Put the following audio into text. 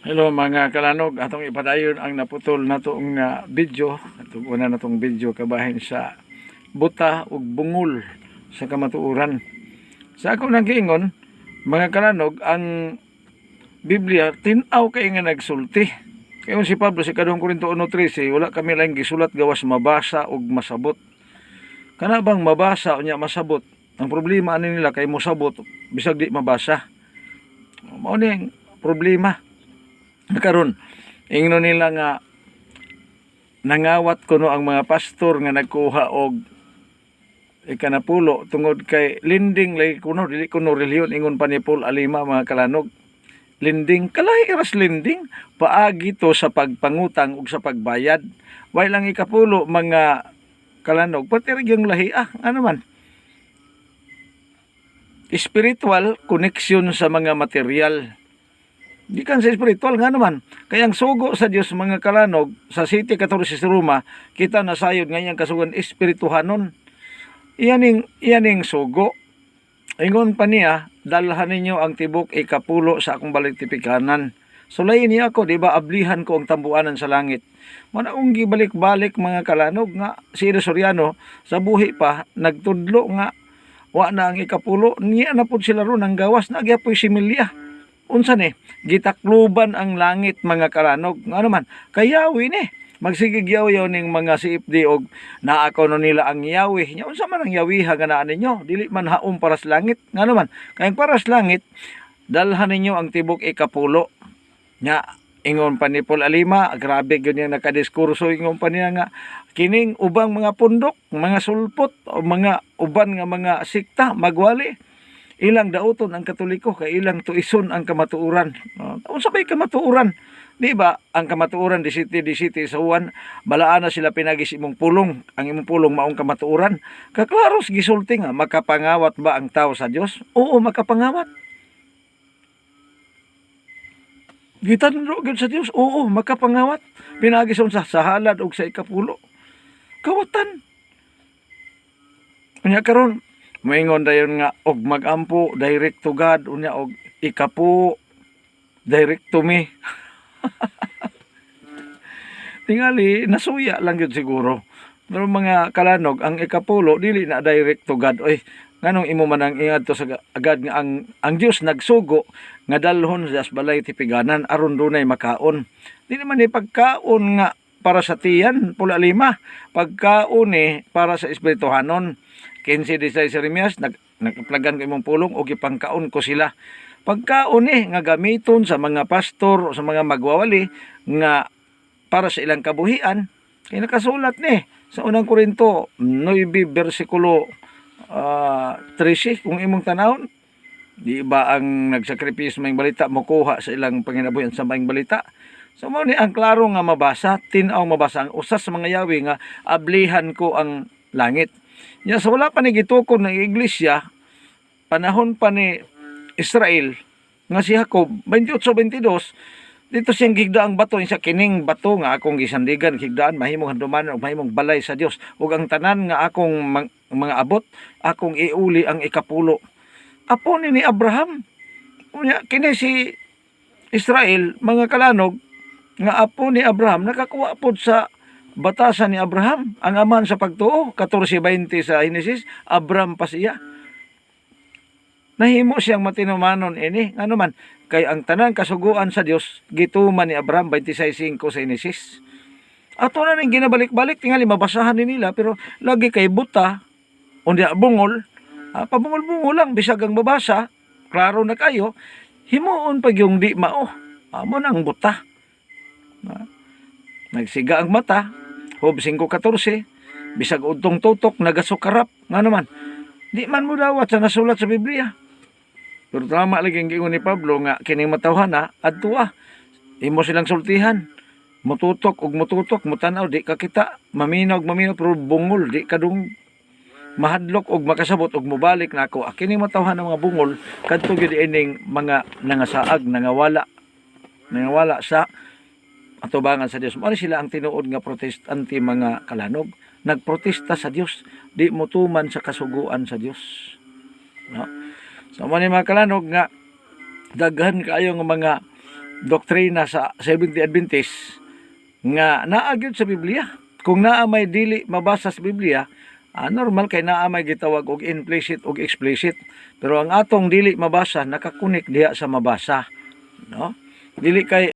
Hello mga kalanog, atong ipadayon ang naputol na itong video. Itong una na itong video kabahin sa buta ug bungol sa kamatuuran. Sa ako nang giingon, mga kalanog, ang Biblia tinaw kay nga nagsulti. Kayon si Pablo si kadung Korinto 1:13, wala kami lang gisulat gawas mabasa ug masabot. Kana bang mabasa unya masabot? Ang problema ani nila kay mosabot bisag di mabasa. Mao ni problema. Karon ingno nila nga nangawat kuno ang mga pastor nga nagkuha og ikanapulo tungod kay linding lay kuno dili kuno reliyon ingon pa ni Paul Alima mga kalanog. Linding kalahi iras linding paagi to sa pagpangutang ug sa pagbayad. Way lang ikapulo mga kalanog pati yung lahi ano man. Spiritual connection sa mga material. Di kan sa spiritual nga naman. Kaya ang sugo sa Dios mga kalanog sa City 14 sa Roma, kita nasayod ngayang kasugan espirituhanon. Iyaning sugo. Ingon pa niya, dalhan ninyo ang tibok ikapulo sa akong baliktipikanan. Sulayin niya ako, di ba, ablihan ko ang tambuanan sa langit. Manaong gibalik-balik mga kalanog nga si Soriano sa buhi pa, nagtudlo nga, wa na ang ikapulo, niya na po sila ron ang gawas, nagyapoy similya. Unsa ni gitakluban ang langit mga kalanog ano man kayawi ni magsigig yaw-yaw ning mga CFD og naakaw no nila ang yawi nya unsa man ang yawi nga naa ninyo dili man haom para sa langit ngano man kay para sa langit dalhan ninyo ang tibok ikapulo nya ingon pa ni Paul Alima grabe gyud yung nakadiskurso ingon pa niya nga kining ubang mga pundok mga sulpot o mga uban nga mga sikta magwali ilang dauton ang Katoliko kay ilang tuison ang kamatuuran. Unsa bay kamatuuran? Di ba? Ang kamatuuran di city sa uwan, balaan na sila pinagis imong pulong. Ang imong pulong maong kamatuuran. Kaklaros gisulti nga makapangawat ba ang tao sa Dios? Oo, makapangawat. Gitanro gyud sa Dios? Oo, makapangawat. Pinagis sa halad og sa ikapulo. Kawatan. Unya karon moingon dayon nga og magampo direct to God unya og ikapo direct to me. Tingali nasuya lang gyud siguro. Pero mga kalanog ang ikapulo dili na direct to God. Oy, nganong imo man ang ingat to sa agad nga ang Dios nagsugo nga dalhon sa balay tipiganan aron dunay makaon. Dili man ni pagkaon nga para sa tiyan pula lima, pagkaon para sa espirituhanon. 15:16 Jeremias nagplagan ko imong pulong o gipangkaon ko sila. Pagkaon nga gamiton sa mga pastor o sa mga magwawali nga para sa ilang kabuhian kay nakasulat ni sa unang Korinto 9 bersikulo 13 kung imong tanawon di ba ang nagsakripisyo maing balita mokuha sa ilang panginabuhian sa maing balita. So mao ni ang klaro nga mabasa, tin-aw mabasa ang usas sa mga yawi nga ablihan ko ang langit. Ya, so wala pa ni gitukod ng iglesia, panahon pa ni Israel, nga si Jacob, 28-22, dito siyang gigdaang bato, sa kining bato nga akong gisandigan, gigdaan, mahimong handumanan, o mahimong balay sa Dios, ug ang tanan nga akong mga abot, akong iuli ang ikapulo. Apo ni Abraham, kini si Israel, mga kalanog, nga apo ni Abraham, nakakuha po sa batasan ni Abraham, ang aman sa pagtuo, 14:20 sa Genesis, Abraham pa siya. Nahimo siyang matinumanon ano man, kay ang tanang kasuguan sa Dios gituman ni Abraham 26:5 sa Genesis. Ato na ning ginabalik-balik tingali mabasahan ni nila pero lagi kay buta undi bungol, pabungol-bungol lang bisag ang babasa, klaro na kayo, himuon pag yung di mao. Amo nang buta. Nagsiga ang mata, Job 5:14, bisag udtong tutok nagasukarap nga naman. Di man mo dawat sa nasulat sa Biblia. Pero tama lagi ang giingon ni Pablo nga kining matawhana adto imo silang sultihan. Mututok ug mututok mutanaw di ka kita maminaw pero bungol di kadung mahadlok og makasabot og mobalik nako. Kining matawhana mga bungol kadto gyud ining mga nangasaag nangawala sa atubangan sa Dios. Mao sila ang tinuod nga protestante mga kalanog. Nagprotesta sa Dios, di motuman sa kasuguan sa Dios. No? So mo ni mga kalanog nga daghan kayo nga mga doktrina sa Seventh-day Adventist nga naa gyud sa Biblia. Kung naa may dili mabasa sa Biblia, normal kay naa may gitawag og implicit og explicit. Pero ang atong dili mabasa nakakunik diha sa mabasa, no? Dili kay